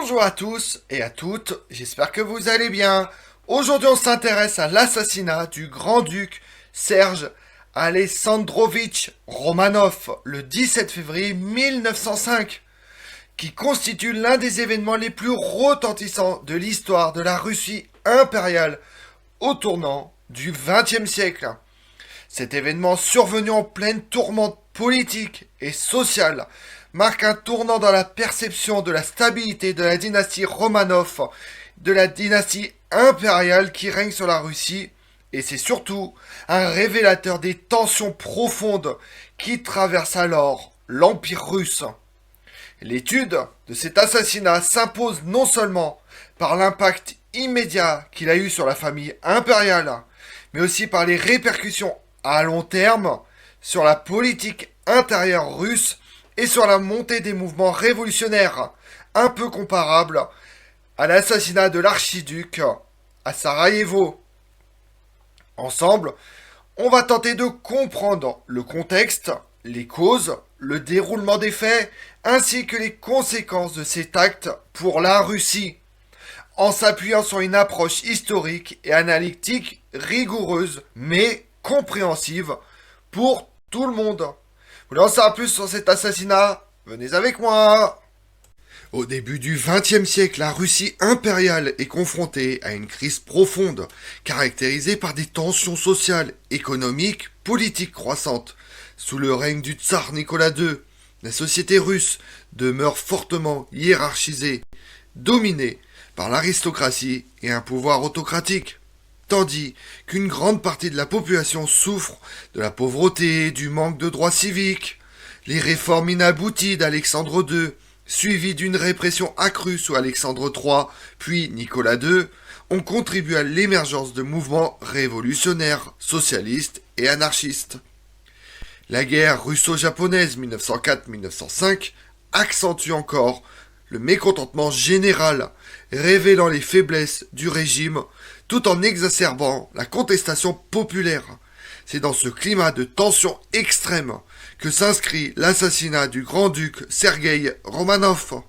Bonjour à tous et à toutes, j'espère que vous allez bien. Aujourd'hui on s'intéresse à l'assassinat du grand-duc Serge Alexandrovitch Romanov le 17 février 1905, qui constitue l'un des événements les plus retentissants de l'histoire de la Russie impériale au tournant du XXe siècle. Cet événement survenu en pleine tourmente politique et sociale marque un tournant dans la perception de la stabilité de la dynastie Romanov, de la dynastie impériale qui règne sur la Russie, et c'est surtout un révélateur des tensions profondes qui traversent alors l'Empire russe. L'étude de cet assassinat s'impose non seulement par l'impact immédiat qu'il a eu sur la famille impériale, mais aussi par les répercussions à long terme sur la politique intérieure russe et sur la montée des mouvements révolutionnaires, un peu comparables à l'assassinat de l'archiduc à Sarajevo. Ensemble, on va tenter de comprendre le contexte, les causes, le déroulement des faits, ainsi que les conséquences de cet acte pour la Russie, en s'appuyant sur une approche historique et analytique rigoureuse, mais compréhensive pour tout le monde. Vous voulez en savoir plus sur cet assassinat? Venez avec moi. Au début du XXe siècle, la Russie impériale est confrontée à une crise profonde, caractérisée par des tensions sociales, économiques, politiques croissantes. Sous le règne du tsar Nicolas II, la société russe demeure fortement hiérarchisée, dominée par l'aristocratie et un pouvoir autocratique, tandis qu'une grande partie de la population souffre de la pauvreté, du manque de droits civiques. Les réformes inabouties d'Alexandre II, suivies d'une répression accrue sous Alexandre III, puis Nicolas II, ont contribué à l'émergence de mouvements révolutionnaires, socialistes et anarchistes. La guerre russo-japonaise 1904-1905 accentue encore le mécontentement général, révélant les faiblesses du régime tout en exacerbant la contestation populaire. C'est dans ce climat de tension extrême que s'inscrit l'assassinat du grand-duc Sergueï Romanov.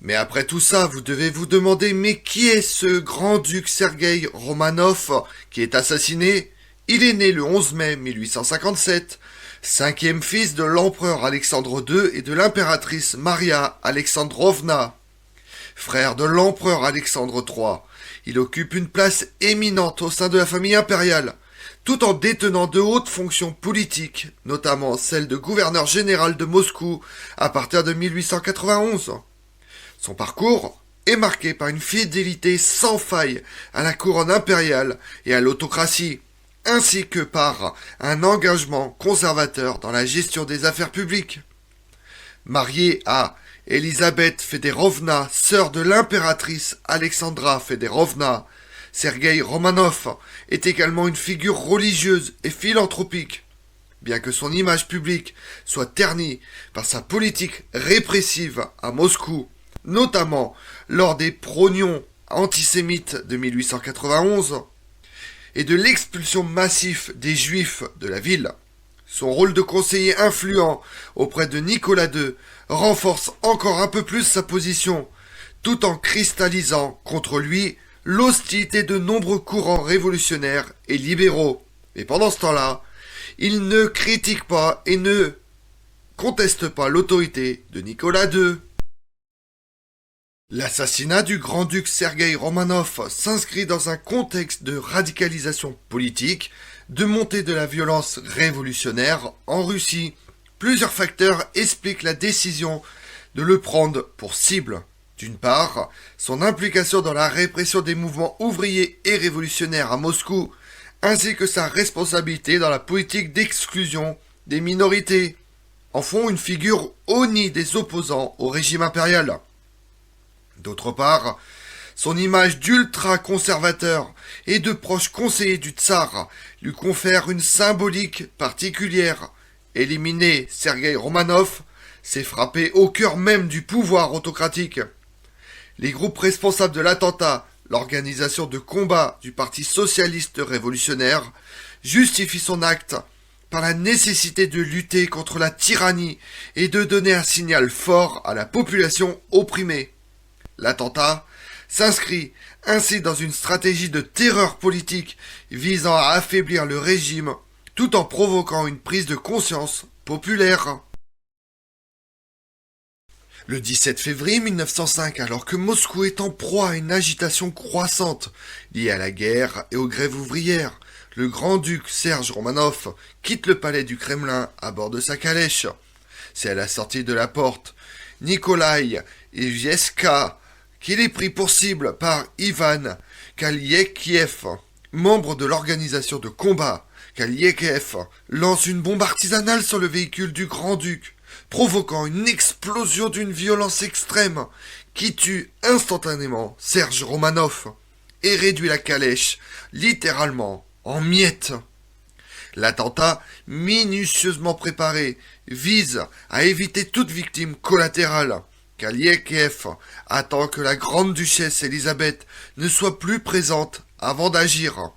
Mais après tout ça, vous devez vous demander, mais qui est ce grand-duc Sergueï Romanov qui est assassiné? Il est né le 11 mai 1857, cinquième fils de l'empereur Alexandre II et de l'impératrice Maria Alexandrovna. Frère de l'empereur Alexandre III, il occupe une place éminente au sein de la famille impériale, tout en détenant de hautes fonctions politiques, notamment celle de gouverneur général de Moscou à partir de 1891. Son parcours est marqué par une fidélité sans faille à la couronne impériale et à l'autocratie, ainsi que par un engagement conservateur dans la gestion des affaires publiques. Marié à Elisabeth Fédérovna, sœur de l'impératrice Alexandra Fédérovna, Sergueï Romanov est également une figure religieuse et philanthropique. Bien que son image publique soit ternie par sa politique répressive à Moscou, notamment lors des prognons antisémites de 1891 et de l'expulsion massive des Juifs de la ville, son rôle de conseiller influent auprès de Nicolas II renforce encore un peu plus sa position, tout en cristallisant contre lui l'hostilité de nombreux courants révolutionnaires et libéraux. Et pendant ce temps-là, il ne critique pas et ne conteste pas l'autorité de Nicolas II. L'assassinat du grand-duc Sergueï Romanov s'inscrit dans un contexte de radicalisation politique, de montée de la violence révolutionnaire en Russie. Plusieurs facteurs expliquent la décision de le prendre pour cible. D'une part, son implication dans la répression des mouvements ouvriers et révolutionnaires à Moscou, ainsi que sa responsabilité dans la politique d'exclusion des minorités, en font une figure honnie des opposants au régime impérial. D'autre part, son image d'ultra-conservateur et de proche conseiller du tsar lui confère une symbolique particulière. Éliminer Sergueï Romanov, c'est frapper au cœur même du pouvoir autocratique. Les groupes responsables de l'attentat, l'organisation de combat du Parti socialiste révolutionnaire, justifient son acte par la nécessité de lutter contre la tyrannie et de donner un signal fort à la population opprimée. L'attentat s'inscrit ainsi dans une stratégie de terreur politique visant à affaiblir le régime tout en provoquant une prise de conscience populaire. Le 17 février 1905, alors que Moscou est en proie à une agitation croissante liée à la guerre et aux grèves ouvrières, le grand-duc Serge Romanov quitte le palais du Kremlin à bord de sa calèche. C'est à la sortie de la porte Nikolai Ivieska qu'il est pris pour cible par Ivan Kaliekiev, membre de l'organisation de combat. Kaliekiev lance une bombe artisanale sur le véhicule du grand-duc, provoquant une explosion d'une violence extrême qui tue instantanément Serge Romanov et réduit la calèche littéralement en miettes. L'attentat, minutieusement préparé, vise à éviter toute victime collatérale. Kaliekiev attend que la grande-duchesse Elisabeth ne soit plus présente avant d'agir.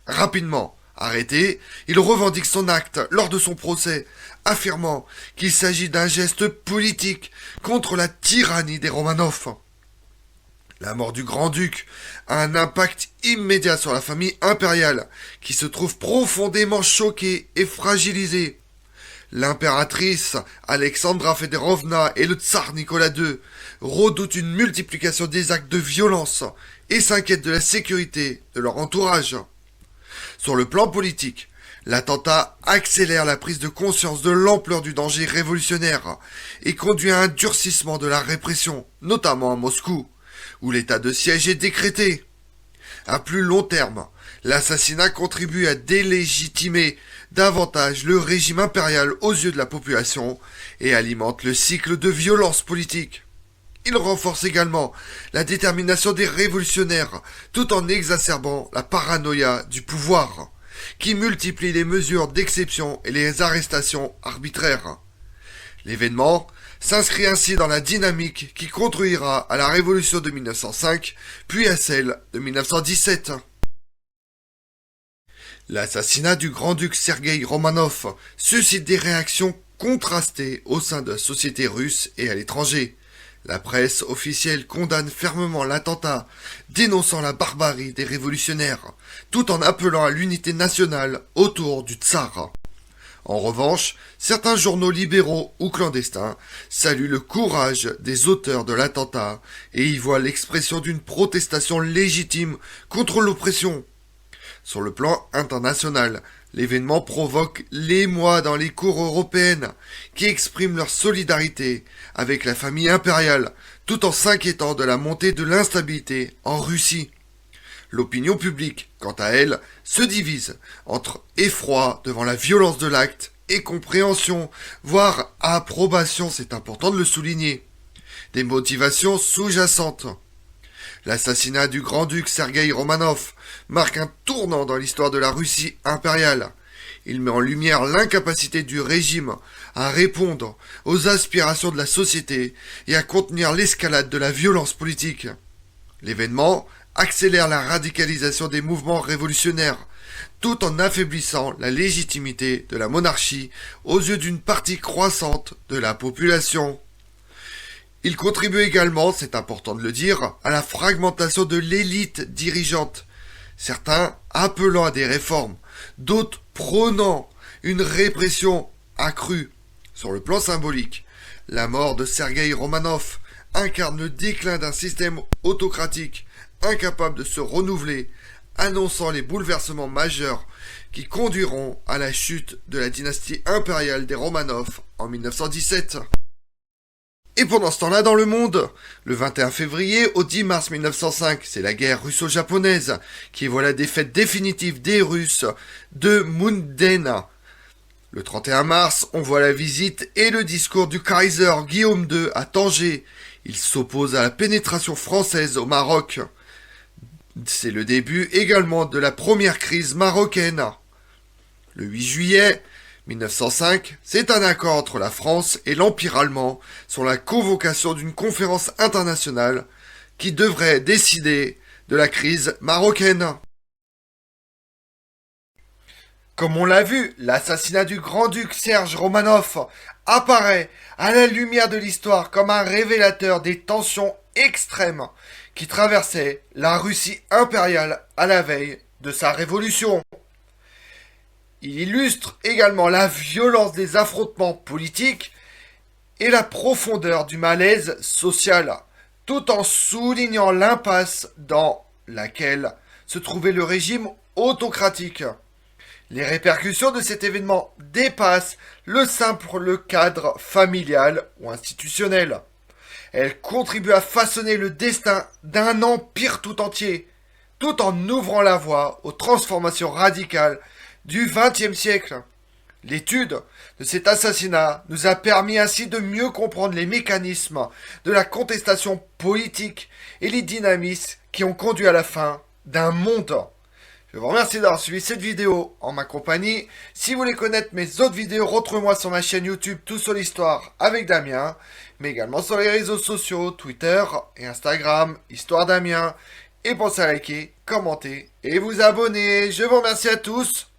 Rapidement arrêté, il revendique son acte lors de son procès, affirmant qu'il s'agit d'un geste politique contre la tyrannie des Romanov. La mort du grand-duc a un impact immédiat sur la famille impériale, qui se trouve profondément choquée et fragilisée. L'impératrice Alexandra Fedorovna et le tsar Nicolas II redoutent une multiplication des actes de violence et s'inquiètent de la sécurité de leur entourage. Sur le plan politique, l'attentat accélère la prise de conscience de l'ampleur du danger révolutionnaire et conduit à un durcissement de la répression, notamment à Moscou, où l'état de siège est décrété. À plus long terme, l'assassinat contribue à délégitimer davantage le régime impérial aux yeux de la population et alimente le cycle de violence politique. Il renforce également la détermination des révolutionnaires tout en exacerbant la paranoïa du pouvoir, qui multiplie les mesures d'exception et les arrestations arbitraires. L'événement s'inscrit ainsi dans la dynamique qui conduira à la révolution de 1905, puis à celle de 1917. L'assassinat du grand-duc Sergueï Romanov suscite des réactions contrastées au sein de la société russe et à l'étranger. La presse officielle condamne fermement l'attentat, dénonçant la barbarie des révolutionnaires, tout en appelant à l'unité nationale autour du tsar. En revanche, certains journaux libéraux ou clandestins saluent le courage des auteurs de l'attentat et y voient l'expression d'une protestation légitime contre l'oppression. Sur le plan international, l'événement provoque l'émoi dans les cours européennes, qui expriment leur solidarité avec la famille impériale, tout en s'inquiétant de la montée de l'instabilité en Russie. L'opinion publique, quant à elle, se divise entre effroi devant la violence de l'acte et compréhension, voire approbation, c'est important de le souligner. Des motivations sous-jacentes. L'assassinat du grand-duc Sergueï Romanov marque un tournant dans l'histoire de la Russie impériale. Il met en lumière l'incapacité du régime à répondre aux aspirations de la société et à contenir l'escalade de la violence politique. L'événement accélère la radicalisation des mouvements révolutionnaires, tout en affaiblissant la légitimité de la monarchie aux yeux d'une partie croissante de la population. Il contribue également, c'est important de le dire, à la fragmentation de l'élite dirigeante, certains appelant à des réformes, d'autres prônant une répression accrue. Sur le plan symbolique, la mort de Sergueï Romanov incarne le déclin d'un système autocratique incapable de se renouveler, annonçant les bouleversements majeurs qui conduiront à la chute de la dynastie impériale des Romanov en 1917. Et pendant ce temps-là dans le monde, le 21 février au 10 mars 1905, c'est la guerre russo-japonaise qui voit la défaite définitive des Russes de Mundena. Le 31 mars, on voit la visite et le discours du Kaiser Guillaume II à Tanger. Il s'oppose à la pénétration française au Maroc. C'est le début également de la première crise marocaine. Le 8 juillet 1905, c'est un accord entre la France et l'Empire allemand sur la convocation d'une conférence internationale qui devrait décider de la crise marocaine. Comme on l'a vu, l'assassinat du grand-duc Serge Romanov apparaît à la lumière de l'histoire comme un révélateur des tensions extrême qui traversait la Russie impériale à la veille de sa révolution. Il illustre également la violence des affrontements politiques et la profondeur du malaise social, tout en soulignant l'impasse dans laquelle se trouvait le régime autocratique. Les répercussions de cet événement dépassent le simple cadre familial ou institutionnel. Elle contribue à façonner le destin d'un empire tout entier, tout en ouvrant la voie aux transformations radicales du XXe siècle. L'étude de cet assassinat nous a permis ainsi de mieux comprendre les mécanismes de la contestation politique et les dynamismes qui ont conduit à la fin d'un monde. Je vous remercie d'avoir suivi cette vidéo en ma compagnie. Si vous voulez connaître mes autres vidéos, retrouvez-moi sur ma chaîne YouTube Tout sur l'Histoire avec Damien, mais également sur les réseaux sociaux, Twitter et Instagram, Histoire Damien. Et pensez à liker, commenter et vous abonner. Je vous remercie à tous.